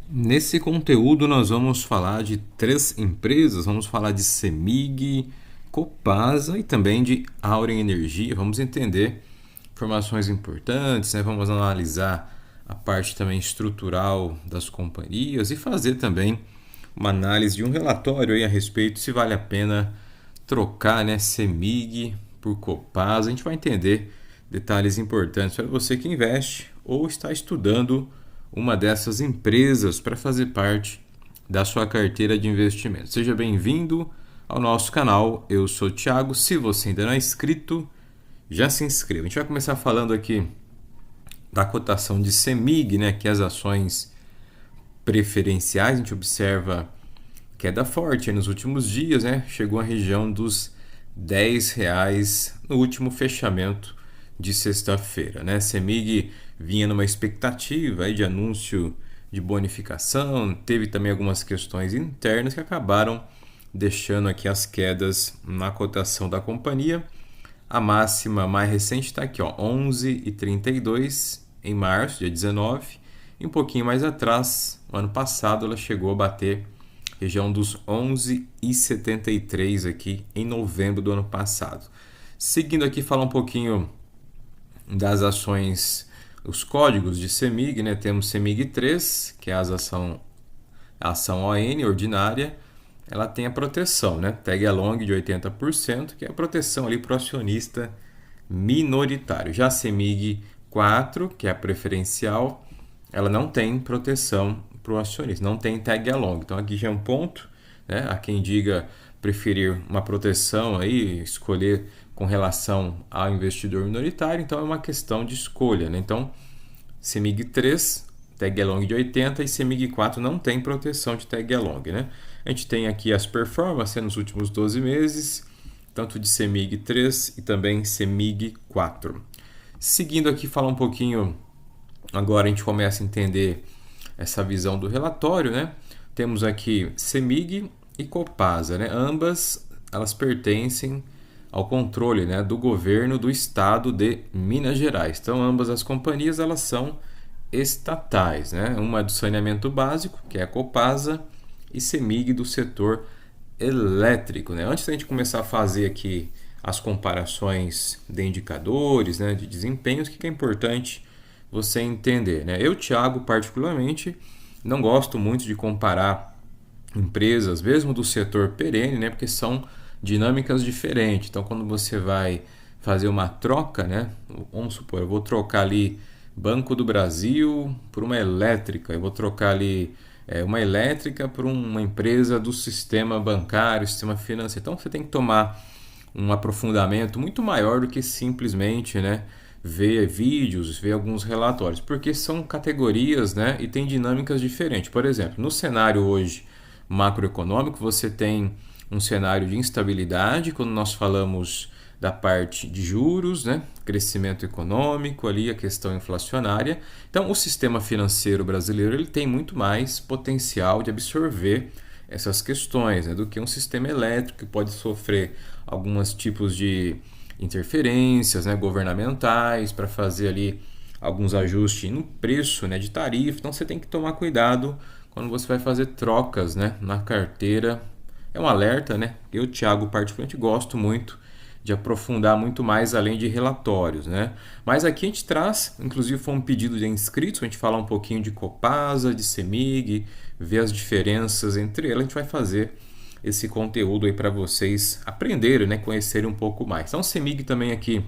Nesse conteúdo nós vamos falar de três empresas, vamos falar de CEMIG, Copasa e também de Auren Energia. Vamos entender informações importantes, né? Vamos analisar a parte também estrutural das companhias e fazer também uma análise de um relatório aí a respeito se vale a pena trocar, né, CEMIG por Copasa. A gente vai entender detalhes importantes para você que investe ou está estudando uma dessas empresas para fazer parte da sua carteira de investimento. Seja bem-vindo ao nosso canal. Eu sou o Thiago. Se você ainda não é inscrito, já se inscreva. A gente vai começar falando aqui da cotação de CEMIG, né, que é as ações preferenciais. A gente observa queda forte nos últimos dias, né? Chegou à região dos R$ 10 no último fechamento de sexta-feira, né? CEMIG vinha numa expectativa aí de anúncio de bonificação, teve também algumas questões internas que acabaram deixando aqui as quedas na cotação da companhia. A máxima mais recente está aqui, ó, 11,32 em março, dia 19, e um pouquinho mais atrás, no ano passado, ela chegou a bater região dos 11,73 aqui em novembro do ano passado. Seguindo aqui, falar um pouquinho das ações, os códigos de CEMIG, né? Temos CEMIG 3, que é a ação ON ordinária. Ela tem a proteção, né? Tag along de 80%, que é a proteção ali para o acionista minoritário. Já a CEMIG 4, que é a preferencial, ela não tem proteção para o acionista, não tem tag along. Então aqui já é um ponto, né? Há quem diga preferir uma proteção aí, escolher com relação ao investidor minoritário, então é uma questão de escolha, né? Então, CEMIG 3, tag along de 80 e CEMIG 4 não tem proteção de tag along, né? A gente tem aqui as performances nos últimos 12 meses, tanto de CEMIG 3 e também CEMIG 4. Seguindo aqui, falar um pouquinho, agora a gente começa a entender essa visão do relatório, né? Temos aqui CEMIG e Copasa, né? Ambas elas pertencem ao controle, né, do governo do estado de Minas Gerais. Então, ambas as companhias elas são estatais, né? Uma é do saneamento básico, que é a Copasa, e CEMIG do setor elétrico, né? Antes da gente começar a fazer aqui as comparações de indicadores, né, de desempenhos, o que é importante você entender, né? Eu, Thiago, particularmente, não gosto muito de comparar empresas, mesmo do setor perene, né? Porque são dinâmicas diferentes. Então, quando você vai fazer uma troca, né? Vamos supor, eu vou trocar ali Banco do Brasil por uma elétrica, eu vou trocar ali uma elétrica por uma empresa do sistema bancário, sistema financeiro. Então, você tem que tomar um aprofundamento muito maior do que simplesmente, né, ver vídeos, ver alguns relatórios, porque são categorias, né, e tem dinâmicas diferentes. Por exemplo, no cenário hoje macroeconômico, você tem um cenário de instabilidade, quando nós falamos da parte de juros, né? Crescimento econômico, ali a questão inflacionária. Então, o sistema financeiro brasileiro ele tem muito mais potencial de absorver essas questões, né, do que um sistema elétrico que pode sofrer alguns tipos de interferências, né, governamentais para fazer ali alguns ajustes no preço, né, de tarifa. Então, você tem que tomar cuidado quando você vai fazer trocas, né, na carteira. É um alerta, né? Eu, Thiago, particularmente gosto muito de aprofundar muito mais além de relatórios, né? Mas aqui a gente traz, inclusive foi um pedido de inscritos, a gente falar um pouquinho de Copasa, de CEMIG, ver as diferenças entre elas. A gente vai fazer esse conteúdo aí para vocês aprenderem, né? Conhecerem um pouco mais. Então, CEMIG também aqui,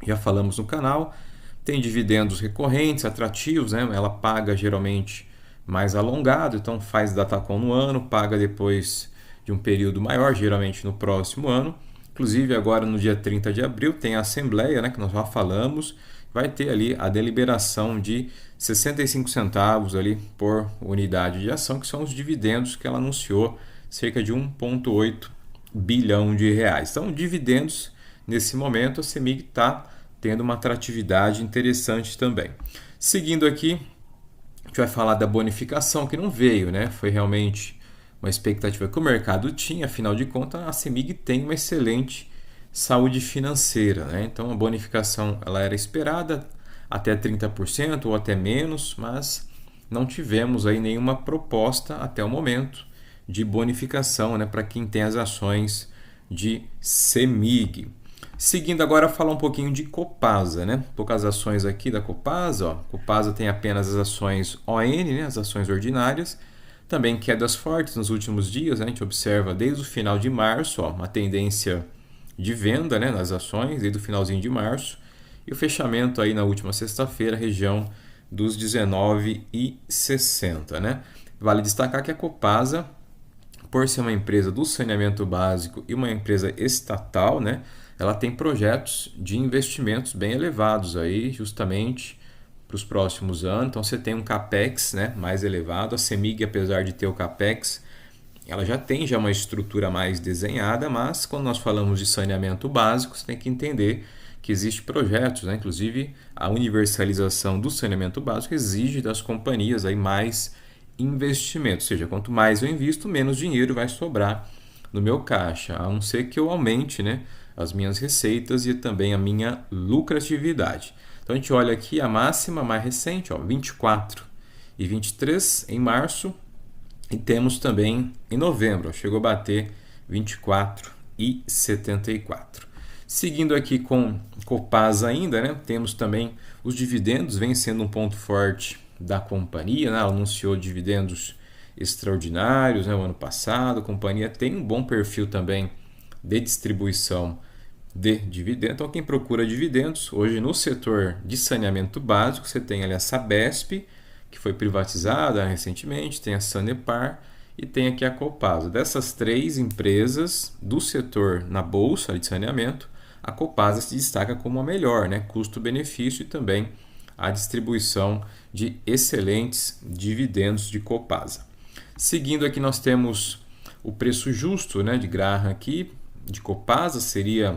já falamos no canal, tem dividendos recorrentes, atrativos, né? Ela paga geralmente mais alongado, então faz datacom no ano, paga depois de um período maior, geralmente no próximo ano. Inclusive agora no dia 30 de abril tem a assembleia, né, que nós já falamos, vai ter ali a deliberação de 65 centavos ali por unidade de ação, que são os dividendos que ela anunciou, cerca de 1,8 bilhão de reais. Então, dividendos, nesse momento, a CEMIG está tendo uma atratividade interessante também. Seguindo aqui, a gente vai falar da bonificação, que não veio, né? Foi realmente uma expectativa que o mercado tinha, afinal de contas, a CEMIG tem uma excelente saúde financeira, né? Então, a bonificação ela era esperada até 30% ou até menos, mas não tivemos aí nenhuma proposta até o momento de bonificação, né, para quem tem as ações de CEMIG. Seguindo agora, falar um pouquinho de Copasa, né? Poucas ações aqui da Copasa, ó. Copasa tem apenas as ações ON, né, as ações ordinárias. Também quedas fortes nos últimos dias, né? A gente observa desde o final de março, ó, uma tendência de venda, né, nas ações, desde o finalzinho de março. E o fechamento aí na última sexta-feira, região dos 19,60, né? Vale destacar que a Copasa, por ser uma empresa do saneamento básico e uma empresa estatal, né, ela tem projetos de investimentos bem elevados aí, justamente para os próximos anos. Então você tem um capex, né, mais elevado. A CEMIG, apesar de ter o capex, ela já tem uma estrutura mais desenhada, mas quando nós falamos de saneamento básico, você tem que entender que existem projetos, né? Inclusive a universalização do saneamento básico exige das companhias aí mais investimento, ou seja, quanto mais eu invisto, menos dinheiro vai sobrar no meu caixa, a não ser que eu aumente, né, as minhas receitas e também a minha lucratividade. Então a gente olha aqui a máxima mais recente, ó, 24 e 23 em março, e temos também em novembro, ó, chegou a bater 24 e 74. Seguindo aqui com Copasa ainda, né, temos também os dividendos, vem sendo um ponto forte da companhia, né, ela anunciou dividendos extraordinários, né, o ano passado. A companhia tem um bom perfil também de distribuição de dividendos. Então, quem procura dividendos, hoje no setor de saneamento básico, você tem ali a Sabesp, que foi privatizada recentemente, tem a Sanepar e tem aqui a Copasa. Dessas três empresas do setor na bolsa de saneamento, a Copasa se destaca como a melhor, né? Custo-benefício e também a distribuição de excelentes dividendos de Copasa. Seguindo aqui nós temos o preço justo, né, de Graham aqui, de Copasa, seria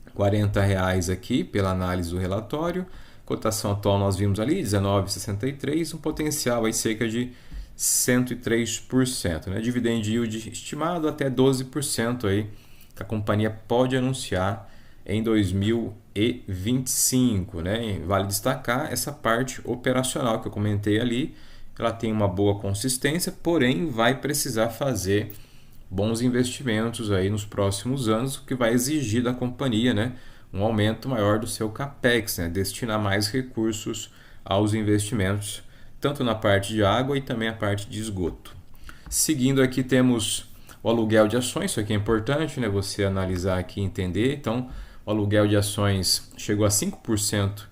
R$ 40,00 aqui pela análise do relatório. Cotação atual nós vimos ali, 19,63, um potencial aí cerca de 103%, né? Dividend yield estimado até 12% aí, que a companhia pode anunciar em 2025, né? Vale destacar essa parte operacional que eu comentei ali, ela tem uma boa consistência, porém vai precisar fazer bons investimentos aí nos próximos anos, o que vai exigir da companhia, né, um aumento maior do seu capex, né, destinar mais recursos aos investimentos, tanto na parte de água e também a parte de esgoto. Seguindo aqui temos o aluguel de ações, isso aqui é importante, né, você analisar aqui e entender. Então, o aluguel de ações chegou a 5%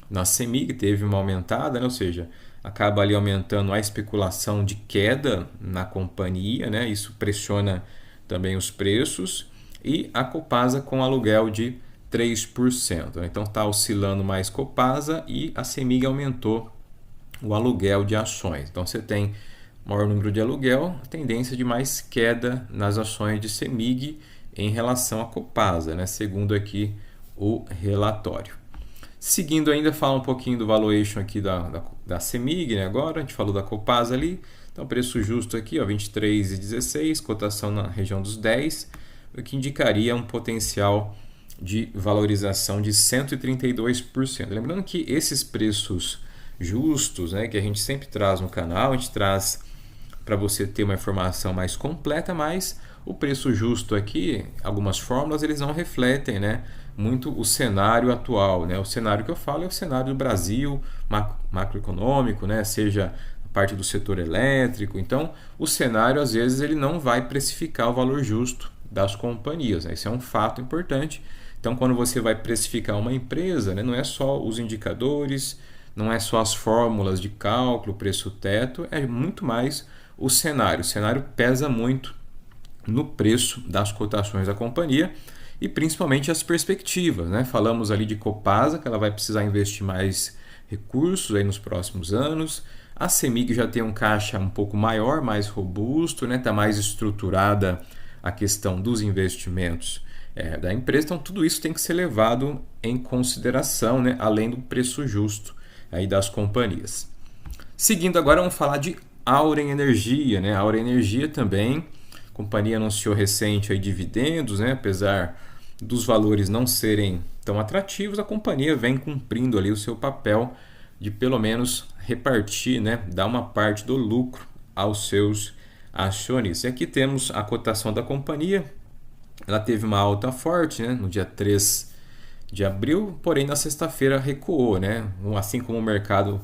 na CEMIG, teve uma aumentada, né, ou seja, acaba ali aumentando a especulação de queda na companhia, né? Isso pressiona também os preços, e a Copasa com aluguel de 3%. Então está oscilando mais Copasa e a CEMIG aumentou o aluguel de ações. Então você tem maior número de aluguel, tendência de mais queda nas ações de CEMIG em relação à Copasa, né? Segundo aqui o relatório. Seguindo ainda, fala um pouquinho do valuation aqui da CEMIG, né? Agora a gente falou da Copasa ali, então preço justo aqui, ó, 23,16, cotação na região dos 10, o que indicaria um potencial de valorização de 132%. Lembrando que esses preços justos, né, que a gente sempre traz no canal, a gente traz para você ter uma informação mais completa, mas o preço justo aqui, algumas fórmulas, eles não refletem, né, muito o cenário atual, né? O cenário que eu falo é o cenário do Brasil, macroeconômico, né? Seja a parte do setor elétrico. Então, o cenário, às vezes, ele não vai precificar o valor justo das companhias, né? Isso é um fato importante. Então, quando você vai precificar uma empresa, né, não é só os indicadores, não é só as fórmulas de cálculo, preço-teto, é muito mais o cenário. O cenário pesa muito no preço das cotações da companhia e principalmente as perspectivas, né? Falamos ali de Copasa, que ela vai precisar investir mais recursos aí nos próximos anos. A CEMIG já tem um caixa um pouco maior, mais robusto, né? Está mais estruturada a questão dos investimentos da empresa. Então, tudo isso tem que ser levado em consideração, né? Além do preço justo aí das companhias. Seguindo agora, vamos falar de Auren Energia, né? A Auren Energia também, a companhia anunciou recente aí dividendos, né? Apesar dos valores não serem tão atrativos, a companhia vem cumprindo ali o seu papel de pelo menos repartir, né, dar uma parte do lucro aos seus acionistas. E aqui temos a cotação da companhia. Ela teve uma alta forte, né, no dia 3 de abril, porém na sexta-feira recuou, né, assim como o mercado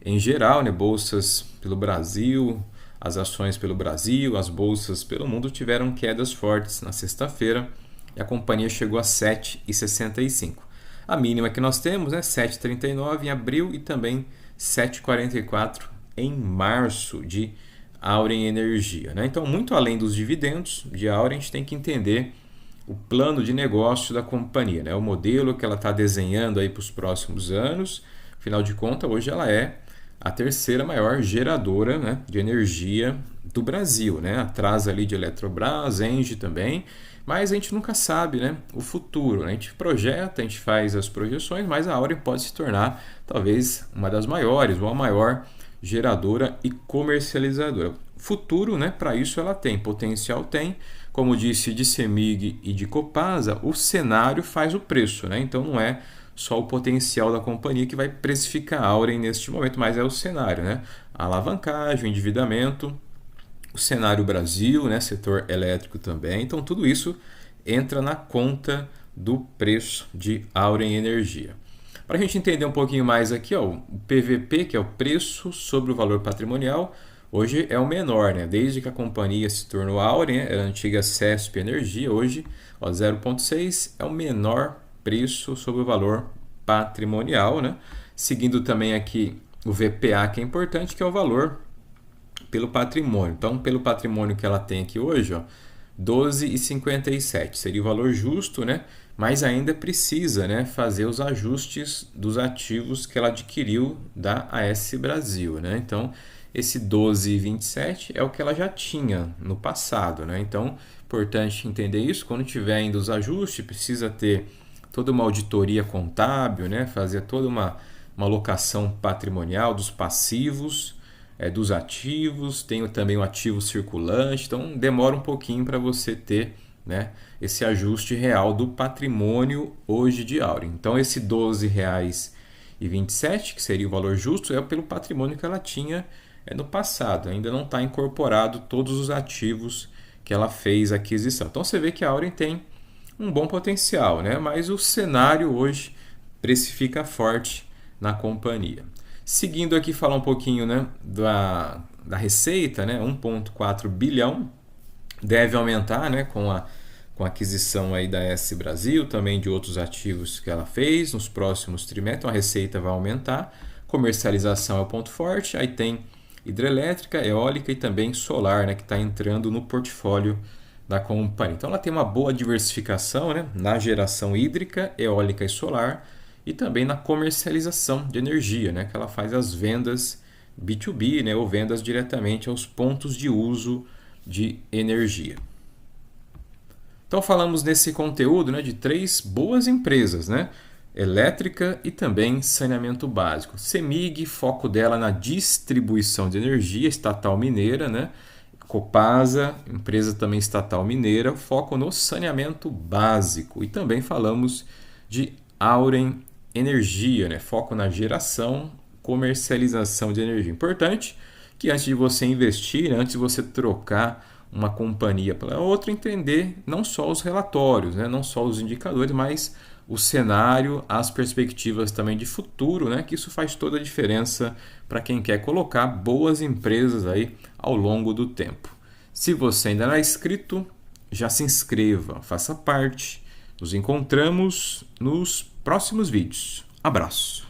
em geral, né, bolsas pelo Brasil, as ações pelo Brasil, as bolsas pelo mundo tiveram quedas fortes na sexta-feira e a companhia chegou a 7,65. A mínima que nós temos é 7,39 em abril e também 7,44 em março de Auren Energia, né? Então, muito além dos dividendos de Auren, a gente tem que entender o plano de negócio da companhia, né? O modelo que ela está desenhando aí para os próximos anos. Afinal de contas, hoje ela é a terceira maior geradora, né, de energia do Brasil, né? Atrás ali de Eletrobras, Engie também, mas a gente nunca sabe, né, o futuro, né? A gente projeta, a gente faz as projeções, mas a Auren pode se tornar talvez uma das maiores ou a maior geradora e comercializadora. Futuro, né, para isso ela tem, potencial tem, como disse de CEMIG e de Copasa, o cenário faz o preço, né? Então não é só o potencial da companhia que vai precificar a Auren neste momento, mas é o cenário, né? A alavancagem, o endividamento, o cenário Brasil, né? Setor elétrico também. Então, tudo isso entra na conta do preço de Auren Energia. Para a gente entender um pouquinho mais aqui, ó, o PVP, que é o preço sobre o valor patrimonial, hoje é o menor, né? Desde que a companhia se tornou Auren, era a antiga CESP Energia, hoje 0,6 é o menor preço sobre o valor patrimonial, né? Seguindo também aqui o VPA, que é importante, que é o valor pelo patrimônio. Então, pelo patrimônio que ela tem aqui hoje, ó, 12,57 seria o valor justo, né? Mas ainda precisa, né, fazer os ajustes dos ativos que ela adquiriu da AS Brasil, né? Então, esse 12,27 é o que ela já tinha no passado, né? Então, importante entender isso. Quando tiver ainda os ajustes, precisa ter toda uma auditoria contábil, né? Fazer toda uma alocação patrimonial dos passivos, dos ativos, tem também o ativo circulante, então demora um pouquinho para você ter, né, esse ajuste real do patrimônio hoje de Auren. Então esse R$ 12,27, que seria o valor justo, é pelo patrimônio que ela tinha no passado, ainda não está incorporado todos os ativos que ela fez a aquisição. Então você vê que a Auren tem um bom potencial, né? Mas o cenário hoje precifica forte na companhia. Seguindo aqui, falar um pouquinho, né, da receita, né? 1,4 bilhão deve aumentar, né, com a aquisição aí da S Brasil, também de outros ativos que ela fez nos próximos trimestres. Então a receita vai aumentar, comercialização é o ponto forte, aí tem hidrelétrica, eólica e também solar, né, que está entrando no portfólio da companhia. Então ela tem uma boa diversificação, né, na geração hídrica, eólica e solar e também na comercialização de energia, né, que ela faz as vendas B2B, né, ou vendas diretamente aos pontos de uso de energia. Então falamos nesse conteúdo, né, de 3 boas empresas, né, elétrica e também saneamento básico. CEMIG, foco dela na distribuição de energia, estatal mineira, né? Copasa, empresa também estatal mineira, foco no saneamento básico. E também falamos de Auren Energia, né? Foco na geração, comercialização de energia. Importante que antes de você investir, né, antes de você trocar uma companhia pela outra, entender não só os relatórios, né, não só os indicadores, mas o cenário, as perspectivas também de futuro, né, que isso faz toda a diferença para quem quer colocar boas empresas aí ao longo do tempo. Se você ainda não é inscrito, já se inscreva, faça parte. Nos encontramos nos próximos vídeos. Abraço!